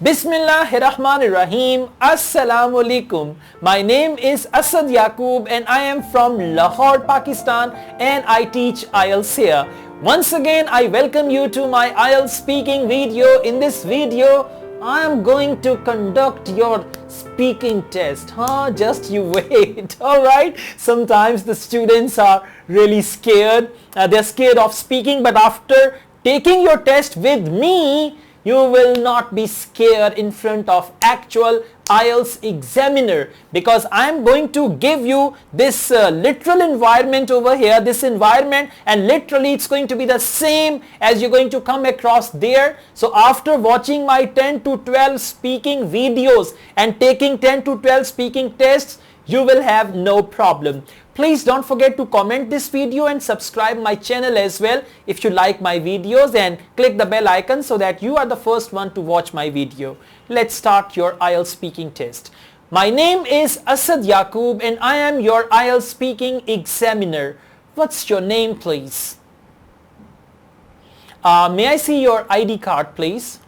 Bismillahirrahmanirrahim. Assalamu alaikum. My name is Asad Yaqub and I am from Lahore, Pakistan, and I teach Ielts here. Once again, I welcome you to my Ielts speaking video. In this video, I am going to conduct your speaking test. Just you wait. Alright. Sometimes the students are really scared. They're scared of speaking, but after taking your test with me, you will not be scared in front of actual Ielts examiner, because I am going to give you this literal environment over here, this environment, and literally it's going to be the same as you're going to come across there. So after watching my 10 to 12 speaking videos and taking 10 to 12 speaking tests, you will have no problem. Please don't forget to comment this video and subscribe my channel as well if you like my videos, and click the bell icon so that you are the first one to watch my video. Let's start your Ielts speaking test. My name is Asad Yaqub and I am your Ielts speaking examiner. What's your name, please? May I see your ID card, please?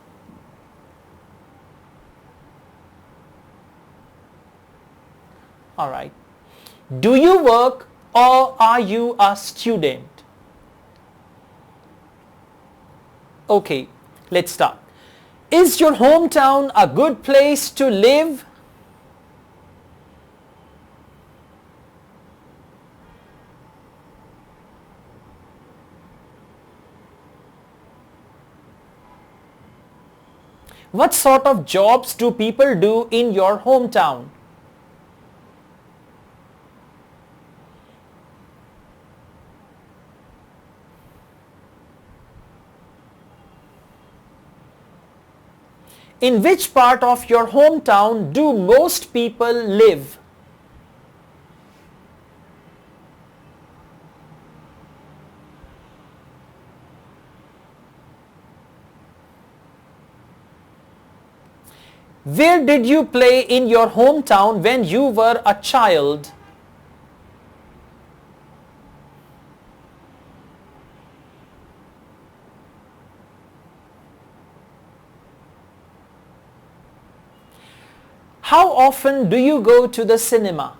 Alright. Do you work or are you a student? Okay, let's start. Is your hometown a good place to live? What sort of jobs do people do in your hometown? In which part of your hometown do most people live? Where did you play in your hometown when you were a child? How often do you go to the cinema?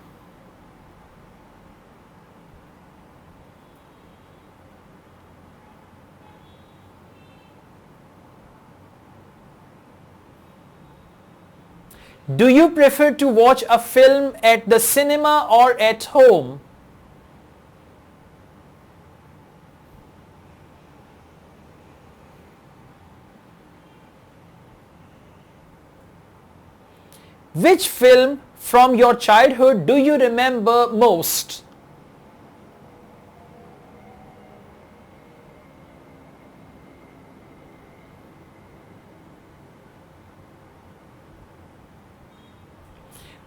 Do you prefer to watch a film at the cinema or at home? Which film from your childhood do you remember most?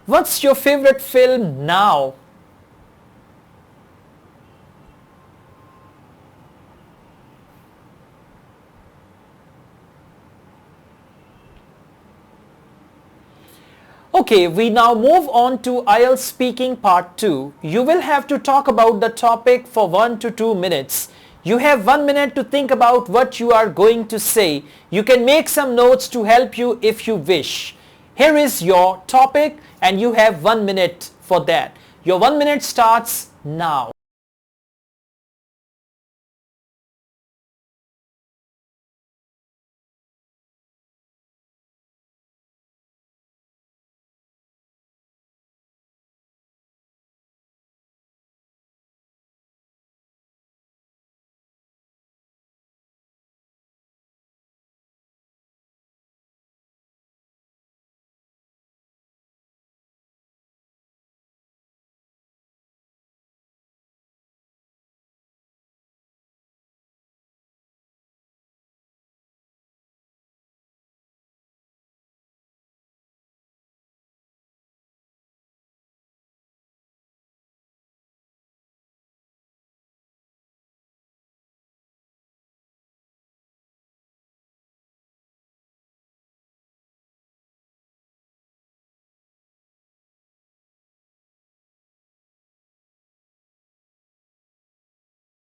What's your favorite film now? Okay, we now move on to Ielts speaking part 2. You will have to talk about the topic for 1 to 2 minutes. You have 1 minute to think about what you are going to say. You can make some notes to help you if you wish. Here is your topic and you have 1 minute for that. Your 1 minute starts now.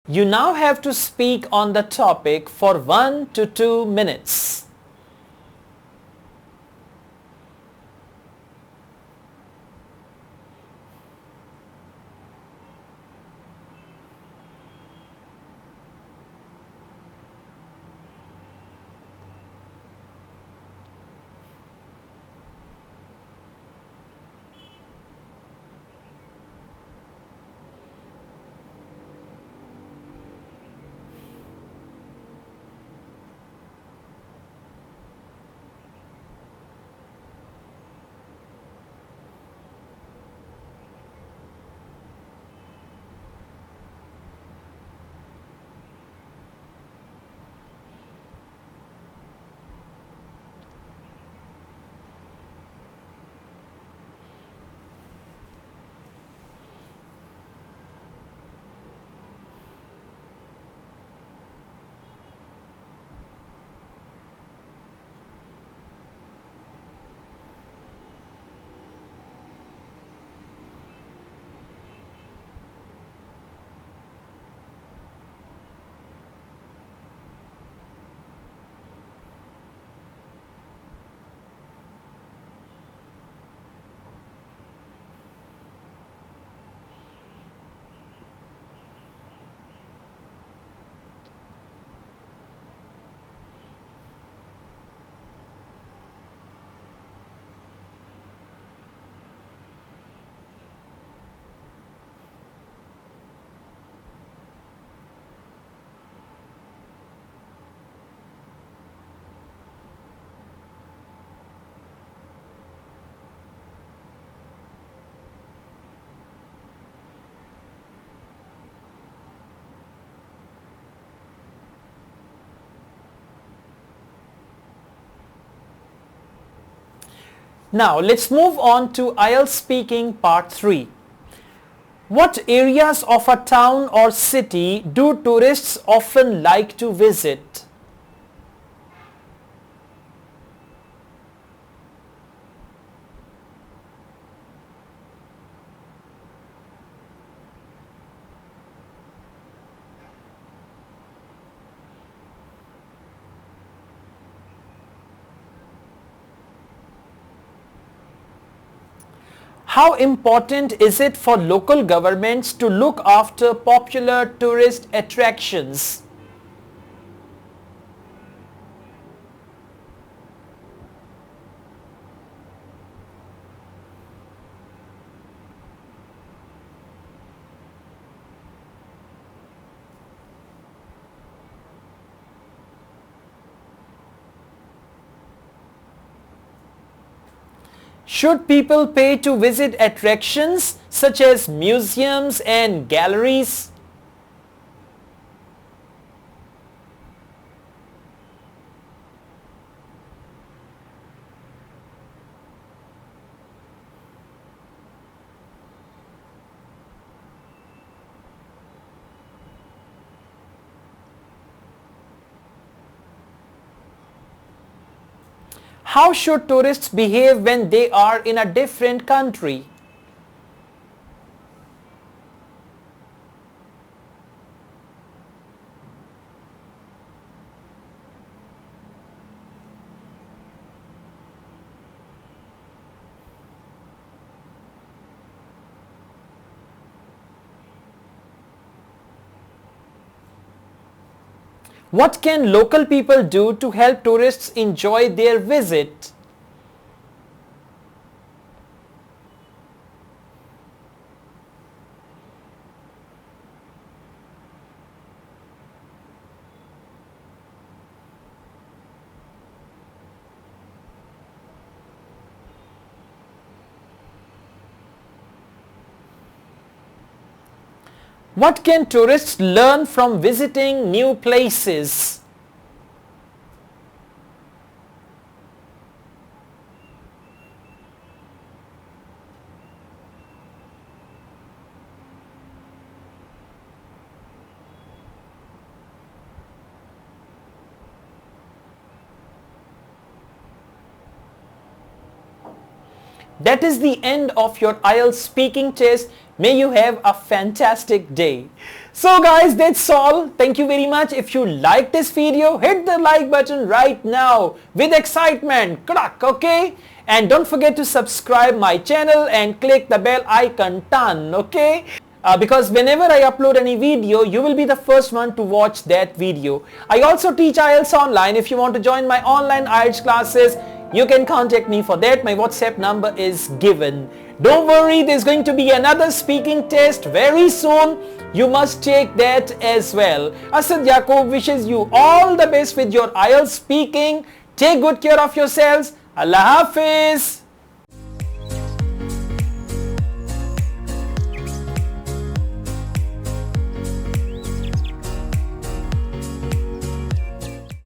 You now have to speak on the topic for 1 to 2 minutes. Now let's move on to IELTS speaking part 3. What areas of a town or city do tourists often like to visit? How important is it for local governments to look after popular tourist attractions? Should people pay to visit attractions such as museums and galleries? How should tourists behave when they are in a different country? What can local people do to help tourists enjoy their visit? What can tourists learn from visiting new places? That is the end of your IELTS speaking test. May you have a fantastic day. So guys, that's all. Thank you very much. If you like this video, hit the like button right now with excitement. Crack, okay? And don't forget to subscribe my channel and click the bell icon done, okay? Because whenever I upload any video, you will be the first one to watch that video. I also teach IELTS online. If you want to join my online IELTS classes, you can contact me for that. My WhatsApp number is given. Don't worry, there's going to be another speaking test very soon. You must take that as well. Asad Yaqub wishes you all the best with your IELTS speaking. Take good care of yourselves. Allah Hafiz.